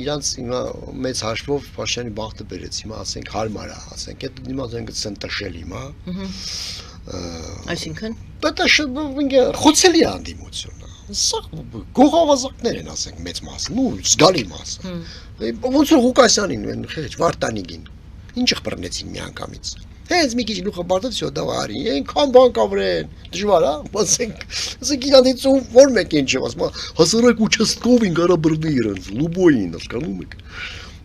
իրանց հիմա մեծ հաշվով Փաշինյանի բախտը բերեց, հիմա ասենք հարմար է, ասենք, այդ հիմա ասենք ցեն տշել հիմա։ Այսինքն Դա խոցելի է անդիմությունը։ Սա գողավազակներ են, ասենք, մեծ մասը, նու զգալի մասը։ Ոնց որ Ղուկասյանին, խեջ Վարդանիկին, ինչ բռնեցին մի անգամից։ Հենց մի քիչ գլուխը բարձրացի, շո դավարի, այնքան բան կավրեն, դժվար է, ասենք իրանից որ մեկ են չէ, ասում, հասարակ ուչաստկովին կարա բռնի իրենց, լուբոյին, հասկանում եք։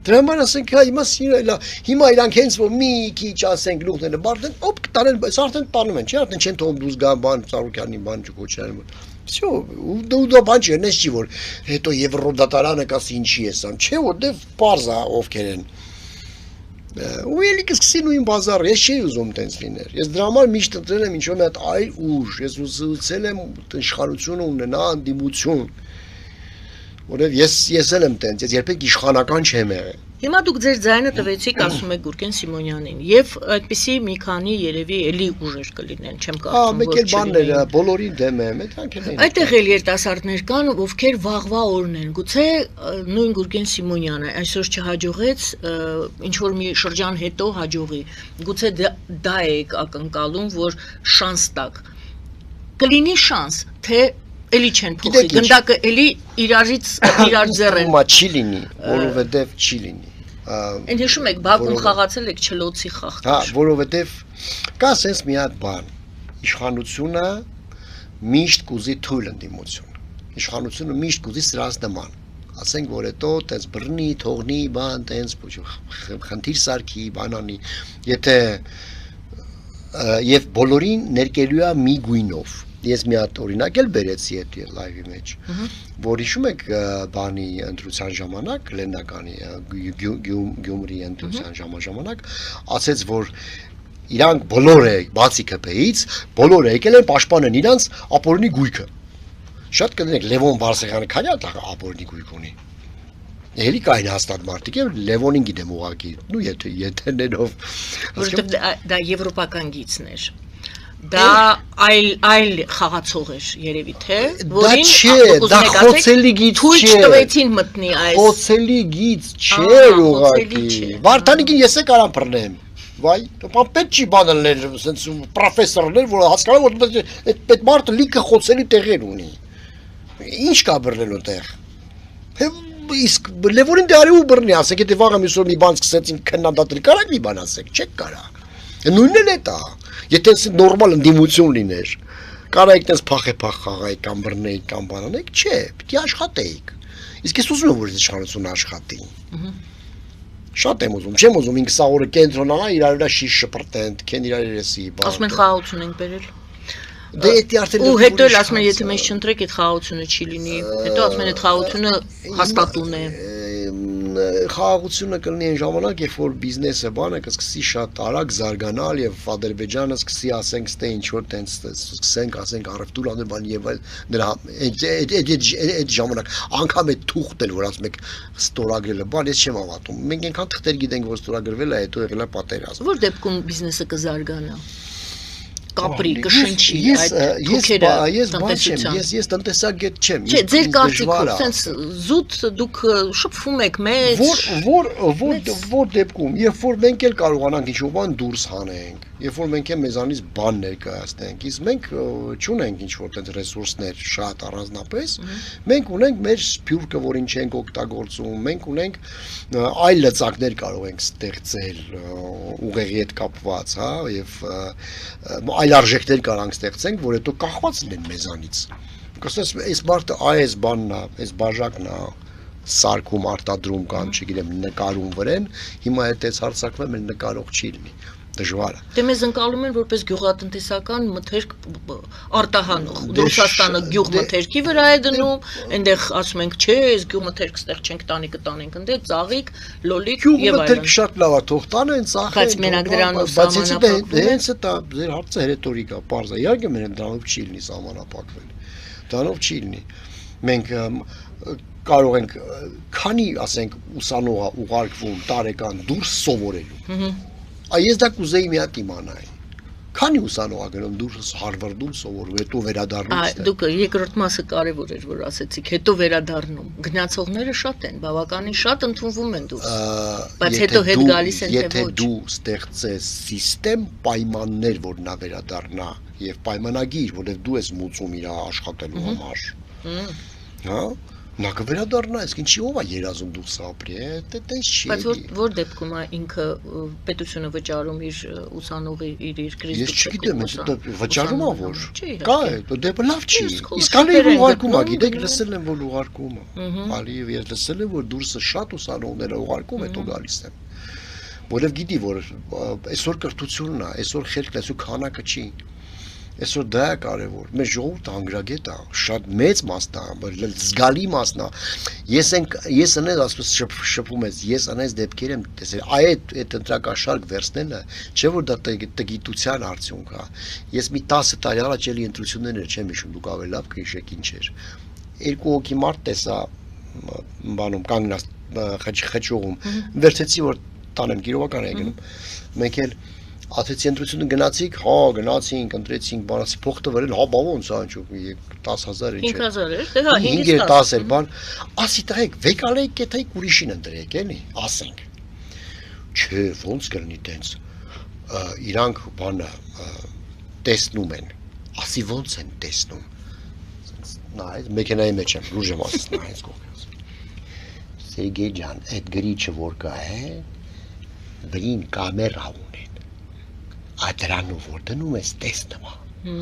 Դրա համար ասենք հիմա իրանք հենց որ մի քիչ ասենք գլուխները բարձրեն, օպ կտանեն, բայց արդեն տանում են, չէ, արդեն չեն թողում դուրս գա բան, Ծառուկյանի բան չկոչարեն։ Всё, ու բան չի, նես չի որ հետո Եվրոդատարանը կասի ինչի է սա, չէ, որտեվ պարզ է ովքեր են։ Ու ելի կսկսի նույն բազարը, ես չի ուզում տենց լիներ, ես դրա համար միշտ ընտրել եմ ինչ-որ մի հատ այլ ուժ, ես ուզեցել եմ իշխանությունը ունենա անդիմություն, որովհետև ես էլ եմ տենց, ես երբեք իշխանական չեմ եղել։ Հիմա դուք ձեր ձայնը տվեցիք, ասում եք Գուրգեն Սիմոնյանին, եւ այդպիսի մի քանի երևի էլի ուժեր կլինեն, չեմ կարծում, մեկ էլ բանները, բոլորին դեմ եմ, դրանք են։ Այդտեղ էլ երիտասարդներ կան, ովքեր վաղվա օրն են, գուցե նույն Գուրգեն Սիմոնյանը այսօր չհաջողեց, ինչ որ մի շրջան հետո հաջողի, գուցե դա եք ակնկալում, որ շանս տակ։ Կլինի շանս, թե էլի չեն փոխի, գնդակը էլի իրար ձեռ են։ Չի լինի, որովհետև չի լինի։ Այն հիշում եք, Բաքվում խաղացել եք չլոցի խաղ։ Հա, որովհետև կա sense մի հատ բան, իշխանությունը միշտ կուզի թույլ ընդդիմություն։ Իշխանությունը միշտ կուզի սրանց նման։ Ասենք որ հետո տես բռնի, թողնի, բան, տես խնդիր սարքի, բանանի, եթե եւ բոլորին ներկելու է մի գույնով։ Ես մի հատ օրինակ էլ բերեցի այդ լայվի մեջ, որ հիշում եք բանի ընտրության ժամանակ, Լեննականի Գյումրի ընտրության ժամանակ, ասեց, որ իրանք բոլորը, բացի ԿՊ-ից, բոլորը եկել են պաշտպանեն իրանց ապօրինի գույքը։ Շատ կներեք, Լևոն Բարսեղյանը քանի հատ ապօրինի գույք ունի։ Էլի կային հաստատ մարդիկ, Լևոնին գիտեմ ուղղակի, նու եթերներով։ Որովհետև դա եվրոպական գիծներ։ Դա այլ խաղացող էր երևի թե, որին դա խոցելի գիծ չէ, թույլ չտվեցին մտնի այս։ Խոցելի գիծ չէ ուղղակի։ Վարդանիկին ես է կարամ բռնեմ։ Վայ, պետք չի բանալներ, ասենց պրոֆեսորներ, որ հասկանում որ այդ մարդը լիքը խոցելի տեղեր ունի։ Ինչ կա բռնելու տեղ։ Իսկ Լևոնին դե արի ու բռնի, ասեք, եթե վաղը մյուսօր մի բան սկսեցին քննադատել, կարա՞ք մի բան ասեք, չեք կարա։ Նույնն էլ է դա։ Եթե նորմալ ընդդիմություն լիներ, կարայիք տես փախ խաղայիք կամ բռնեիք կամ բանանեիք, չէ, պիտի աշխատեիք։ Իսկ ես ուզում եմ որ իշխանությունը աշխատի։ Շատ եմ ուզում, չեմ ուզում 5 օրը կենտրոնանա իրար վրա շիշ շպրտեն, քեն իրար երեսի բան։ Ասում են խաղաղություն ենք բերել։ Դե էդի արդեն ու հետո էլ ասում են եթե մենք չընտրեք այդ խաղաղությունը չի լինի, հետո ասում են այդ խաղաղությունը հաստատուն է։ Խաղաղությունը կլինի այն ժամանակ, երբ որ բիզնեսը բանը կսկսի շատ արագ զարգանալ եւ Ադրբեջանը սկսի ասենք ստե ինչ որ տենց սկսենք ասենք առևտուր անել բան եւ այլ նրա այդ ժամանակ անգամ այդ թուղթն որ ասում եք ստորագրելը բան ես չեմ հավատում մենք այնքան թղթեր գիտենք որ ստորագրվել է հետո եղել է պատերազմ որ դեպքում բիզնեսը կզարգանա կապրի, կշնչի այդ թուքերը տնտեսության։ Ես տնտեսագետ չեմ։ Չէ, ձեր կարծիքով, sense զուտ դուք շփվում եք մեզ։ Որ դեպքում, երբ որ մենք էլ կարողանանք ինչ-որ բան դուրս հանենք, երբ որ մենք մեզանից բան ներկայացնենք, իսկ մենք չունենք ինչ-որ տենց ռեսուրսներ շատ առանձնապես, մենք ունենք մեր սփյուռքը, որին չենք օգտագործում, մենք ունենք այլ լծակներ կարող ենք ստեղծել ուղեղի հետ կապված, հա, եւ այլ արժեքներ կարանք ստեղծենք, որ հետո կախված լինեն մեզանից։ Կասես, այս մարդը այս բանն է, այս բաժակն է, սարքում, արտադրում կամ, չգիտեմ, նկարում վրեն, հիմա այդ հարցակվում էլ նկարող չի լինի, դժվար է։ Դե մեզ ընկալում են որպես գյուղատնտեսական մթերք արտահանող, Ռուսաստանը գյուղմթերքի վրա է դնում, այնտեղ ասում ենք, չէ, այս գյուղմթերք ստեղ չենք տանի կտանենք, այնտեղ ծաղիկ, լոլիկ եւ այլն։ Գյուղմթերքը շատ լավ է, թող տանեն, ծախեն։ Բայց մենակ դրանով սահմանափակվում է։ Հենց դա ձեր հարցը ռետորիկա, պարզ է, իհարկե մենք դրանով չի լինի սահմանափակվել։ Դրանով չի լինի։ Մենք կարող ենք քանի, ասենք, ուսանողա ուղարկվում տարեկան դուրս սովորելու։ Ես դա կուզեի մի հատ իմանայի, Քանի ուսանող գնում դուրս Հարվարդում սովորում, հետո վերադառնում։ Դուք երկրորդ մասը կարևոր էր, որ ասեցիք, հետո վերադառնում։ Գնացողները շատ են, բավականին շատ ընդունվում են դուրս։ Բայց հետո հետ գալիս են թե ոչ։ Եթե դու ստեղծես սիստեմ պայմաններ, որ նա վերադառնա եւ պայմանագիր, որովհետեւ դու ես մուծում իր աշխատելու համար։ Հա Նա կվերադառնա, իսկ ինչի ով է երազում դուրս ապրի, դա տես չի։ Բայց որ դեպքում է ինքը պետությունը վճարում իր ուսանողի իր քրիստոսի։ Ես չգիտեմ, դա վճարում է որ։ Կա է, դա լավ չի։ Իսկ ալիև ուղարկում է, գիտեք, լսել եմ որ ուղարկում է։ Ալիև ես լսել եմ որ դուրսը շատ ուսանողներ ուղարկում հետո գալիս են։ Որովհետև գիտի որ այսօր կրթությունն է, այսօր խելքն է, այսօր քանակը չի։ Այսօր դա է կարևոր, մեր ժողովուրդը անգրագետ է, շատ մեծ մասն է, զգալի մասն է։ Ես անես ասես շփում ես, ես անես դեպքեր եմ տեսել, այդ ընտրակաշարք վերցնելը, չէ որ դա տգիտության արդյունք է։ Ես մի 10 տարի առաջ էլի ընտրություններ չեմ հիշում, դուք ավելի լավ կհիշեք ինչ էր։ Երկու հոգի մարդ տեսա բանում կանգնած խճուղում, վերցեցի որ տանեմ գիրովական է գնում։ Մենք էլ Աթեցի ընտրությունը գնացիք, հա, գնացինք, ընտրեցինք, բանացի փող տվել, հա, բա ոնց է, ինչու 10000 ինչ է։ 5000 էր, դե հա 5-10 էր, բան, ասի տղեկ, վեկալեիք կեթայիք ուրիշին ընտրեք, էլի, ասենք։ Չէ, ոնց կլինի տենց։ Իրանք բանը տեսնում են։ Ասի ոնց են տեսնում։ Նայեց, մեքենայի մեջ եմ, լուրջ եմ ասես նայեց կողքից։ Սերգեյ ջան, այդ գրիչը որ կա է, բրին կամերա ունեն։ Ադրանու որ դնում ես տեսնում է։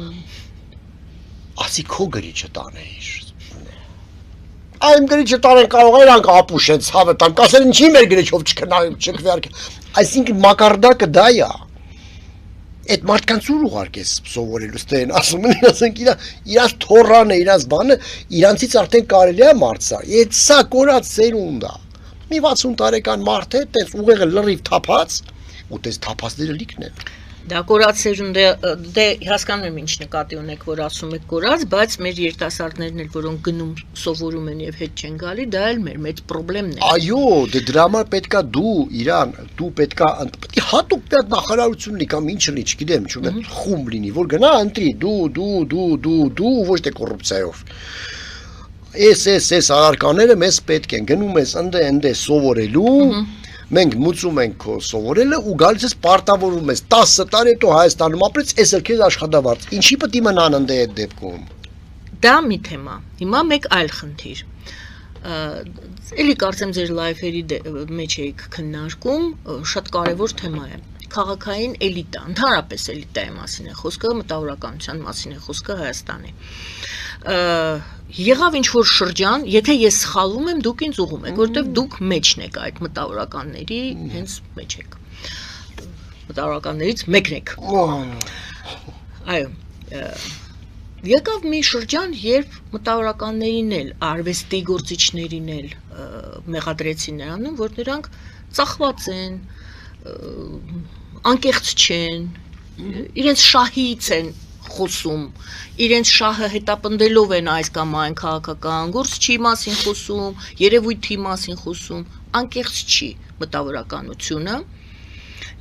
Ասի քո գրիչը տանեիր։ Այն գրիչը տանեն կարող է իրանք ապուշեն ցավը տան, կասեն ինչի մեր գրիչով չքվեարկե։ Այսինքն մակարդակը դա է։ Այդ մարդկանց ուր ուղարկես սովորելու ստեն, ասում են, ասենք իրանց թորան է, իրանց բանը, իրանցից արդեն կարելի է մարդ սա։ Այդ սա կորած սերունդ է։ Մի 60 տարեկան մարդ է, տես ուղեղը լրիվ թափած, ու տես թափածները լիքն են։ Դա կորած սերունդը դե հասկանում եմ ինչ նկատի ունեք որ ասում եք կորած, բայց մեր երիտասարդներն էլ որոնք գնում սովորում են եւ հետ չեն գալի, դա էլ մեր մեծ խնդիրն է։ Այո, դե դրա համար պետքա դու իրան, դու պետքա հատուկ պետք նախարարություն լինի կամ ինչ լինի, չգիտեմ, ինչ խումբ լինի, որ գնա ընտրի դու ոչ թե կոռուպցիայով։ Էս արարկաները մեզ պետք են, գնում ես ընդ սովորելու Մենք մուծում ենք քո սովորելը ու գալիս ես պարտավորում ես 10 տարի հետո Հայաստանում ապրես, ես էլ քեզ աշխատավարձ։ Ինչի պետք է մնան ընդ այդ դեպքում։ Դա մի թեմա։ Հիմա մեկ այլ խնդիր։ Էլի կարծեմ ձեր լայվերի մեջ եք քննարկում, շատ կարևոր թեմա է։ Քաղաքային էլիտա, ընդհանրապես էլիտայի մասին է խոսքը, մտավորականության մասին է խոսքը Հայաստանի։ Եղավ ինչ-որ շրջան, եթե ես սխալվում եմ, դուք ինձ ուղում եք, որովհետև դուք մեջն եք այդ մտավորականների, հենց մեջ եք։ Մտավորականներից մեկն եք։ Այո։ Եկավ մի շրջան, երբ մտավորականներին էլ, արվեստի գործիչներին էլ մեղադրեցին նրանում, որ նրանք ծախված են, անկեղծ չեն, իրենց շահից են խոսում, իրենց շահը հետապնդելով են այս կամ այն քաղաքական գործչի մասին խոսում, երևույթի մասին խոսում, անկեղծ չի մտավորականությունը,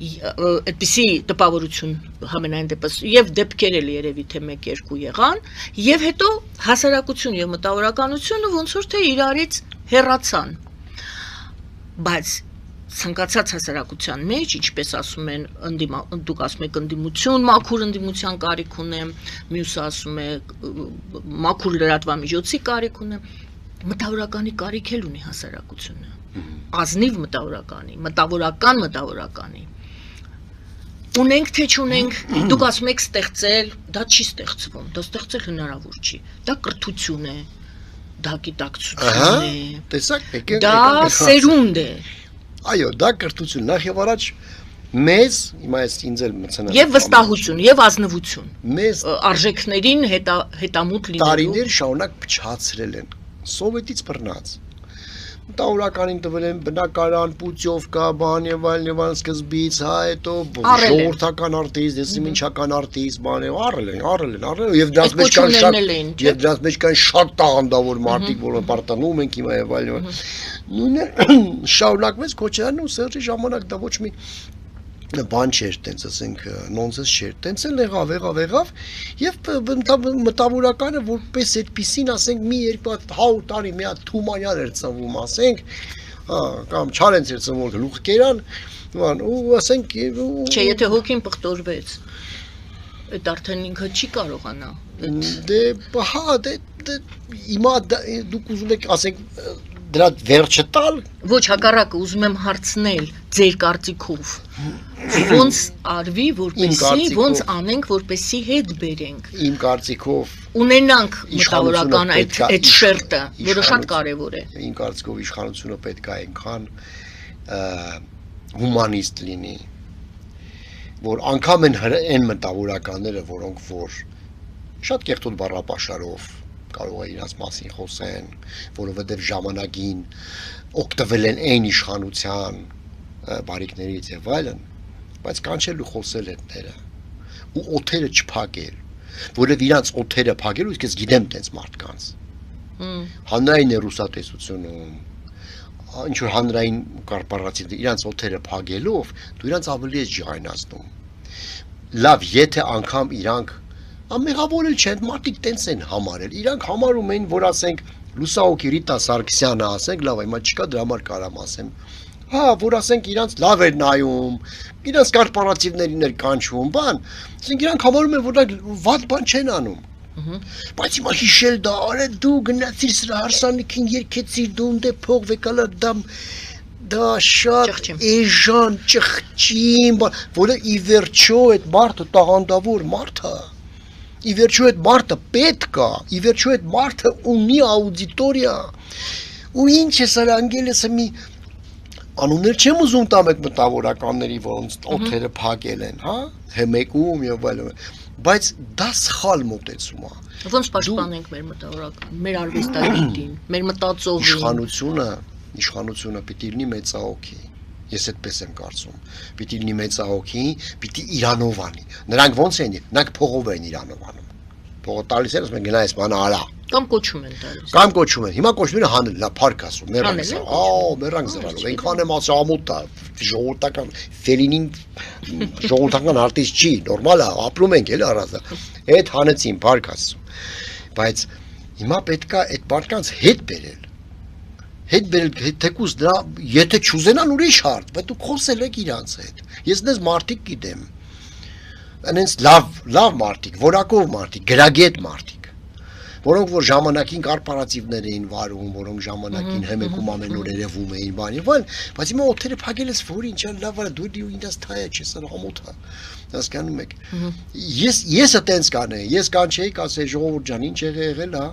այդպիսի տպավորություն համենայն դեպս եւ դեպքեր էլ երևի թե 1-2 եղան, եւ հետո հասարակություն եւ մտավորականությունը ոնց որ թե իրարից հեռացան, բայց ցանկացած հասարակության մեջ, ինչպես ասում են, դուք ասում եք ընդդիմություն, մաքուր ընդդիմության կարիք ունեմ, մյուսը ասում է մաքուր լրատվամիջոցի կարիք ունեմ, մտավորականի կարիք էլ ունի հասարակությունը, ազնիվ մտավորականի, մտավորականի, ունենք թե չունենք, դուք ասում եք ստեղծել, դա չի ստեղծվում, դա ստեղծել հնարավոր չի, դա կրթություն է, դա գիտակցություն է, տեսակ, դա սերունդ է։ Այո, դա կրթություն, նախ եւ առաջ մեզ, հիմա ես ինձ էլ մցնեմ։ Եվ վստահություն, եւ ազնվություն։ Մեզ արժեքներին հետամուտ լինելու։ Տարիներ շարունակ փչացրել են։ Սովետից բռնած։ Մտավորականին տվել են բնակարան, պուտյովկա, բան եւ այլն սկզբից, հա, հետո ժողովրդական արտիст, դեսիմինչական արտիст, բան եւ առել եւ դրանց մեջ կան շատ տաղանդավոր մարդիկ, որոնք պարտանում են հիմա եւ այլն։ Նույնը շարունակվեց Քոչարյանն ու Սերժի ժամանակ դա ոչ մի բան չէր տենց, ասենք նոնսենս չէր, տենց էլ եղավ եւ մտավորականը որպես այդպեսին ասենք մի երկու 100 տարի մի հատ Թումանյան էր ծնվում, ասենք, կամ Չարենց էր ծնվում գլուխ կերան, ու ասենք Չէ, եթե հոգին պղտորվեց, այդ արդեն ինքը չի կարողանա։ Հիմա դուք ուզում եք ասենք դրա վերջը տալ։ Ոչ, հակառակը ուզում եմ հարցնել ձեր կարծիքով։ Ոնց արվի, որպեսզի ոնց անենք, որպեսզի հետ բերենք։ Իմ կարծիքով ունենանք մտավորական այդ շերտը, որը շատ կարևոր է։ Իմ կարծիքով իշխանությունը պետք է այնքան հումանիստ լինի, որ անգամ այն մտավորականները, որոնք որ շատ կեղտոտ բառապաշարով կարող է իրաց մասին խոսեն, որովհետև ժամանակին օգտվել են այն իշխանության բարիքներից եւ այլն, բայց կանչել ու խոսել հետները ու օթերը չփակել, որովհետև իրանց օթերը փակելու իսկ ես գիտեմ տենց մարդկանց։ Հանրային հեռուստատեսությունում ինչ որ հանրային կորպորատիվ իրանց օթերը փակելով դու իրանց ավելի ես ջայնացնում։ Լավ, եթե անգամ իրանք ամեղավորել չեն, մարդիկ տենց են համարել, իրանք համարում են, որ ասենք լուսահոգի Ռիտա Սարգսյանը ասենք, լավ, հիմա չկա դրա համար կարամ ասեմ, որ ասենք իրանք լավ էր նայում, իրանք կորպորատիվներին էր կանչում, բան, ասենք իրանք համարում են, որ դա վատ բան չեն անում։ Բայց հիմա հիշել դա, արա դու գնացիր սրա հարսանիքին երկեցիր, դու ունդե փող վեկալա դա շատ էժան ճղճին, որը ի վերջո այդ մարդը տաղանդավոր մարդ է։ Ի վերջո այդ մարդը պետք է, ի վերջո այդ մարդը ունի աուդիտորիա։ Ու ինչ է սա անգելեսը մի անուններ չեմ ուզում տամ այդ մտավորականների, որոնց օթերը փակել են, հա, Հեմեկում եւ այլն, բայց դա սխալ մոտեցում է։ Ոնց պաշտպանենք մեր մտավորական, մեր արվեստագետին, մեր մտածողին։ Իշխանությունը պիտի լինի մեծահոգի։ Ես այդպես եմ կարծում։ Պիտի լինի մեծահոգի, պիտի Իրանով անի։ Նրանք ոնց են, նրանք փողով են Իրանով անում։ Փողը տալիս են, ասում են գնա այս բանը արա։ Կամ կոչում են տալիս։ Կամ կոչում են։ Հիմա կոչվում է հանել, լա փարք ասում, մեռանք։ Մեռանք զրալով։ Այնքան եմ ասա ամոթ է, ժողովրդական Ֆելինին ժողովրդական արտիստ չի, նորմալ է, ապրում ենք էլ առածը։ Այդ հանեցին փարք ասում։ Բայց հիմա պետքա այդ մարդկանց հետ բերել։ Հետ բերել թեկուզ դրա, եթե չուզենան ուրիշ հարց, բայց դու խոսել եք իրանց հետ։ Ես դες մարդիկ գիտեմ։ Այնց լավ մարդիկ, որակով մարդիկ, գրագետ մարդիկ, որոնք որ ժամանակին կորպորատիվներ էին վարում, որոնք ժամանակին հեմեկում ամեն օր երևում էին, բանի, բայց հիմա օթերը փակել ես, որ ինչ լավ է, դու ինձ թայա չես, ամոթ է։ Հասկանում եք։ Ես այտենց կանեի, ես կանչեի, ասեի ժողովուրդ ջան, ինչ եղել է։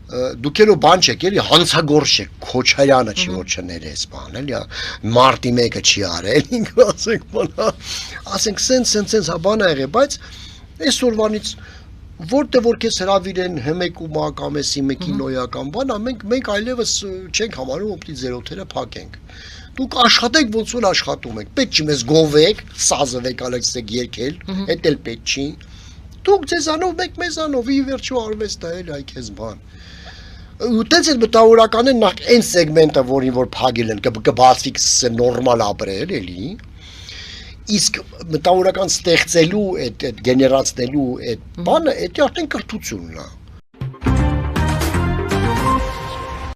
Դուք ելո բան չեք, էլի հանցագործ չեք, Քոչարյանը չի որ չներես բան, էլի մարտի 1-ը չի արել, ինքը ասենք բանա, ասենք սենց բան ա եղել, բայց այսօրվանից որտեղ որ քեզ հրավիրեն հմեկումա կամ էսի մեկինոյա կամ բանա, մենք այլևս չենք համարում, որ պիտի ձեր օթերը փակենք։ Դուք աշխատեք ոնց որ աշխատում եք, պետք չի մեզ գովեք, սազը վեկալեցեք երկել, էդ էլ պետք չի։ Դուք ձեզանով մեկ մեզանով ի վերջո արվեստ է, այ քեզ բան։ Ուտենց այդ մտավորականը նախ այն սեգմենտը, որին որ փակել են, կբացվի կսեն նորմալ ապրել, էլի։ Իսկ մտավորական ստեղծելու, այդ գեներացնելու այդ բանը, դա արդեն կրթությունն է։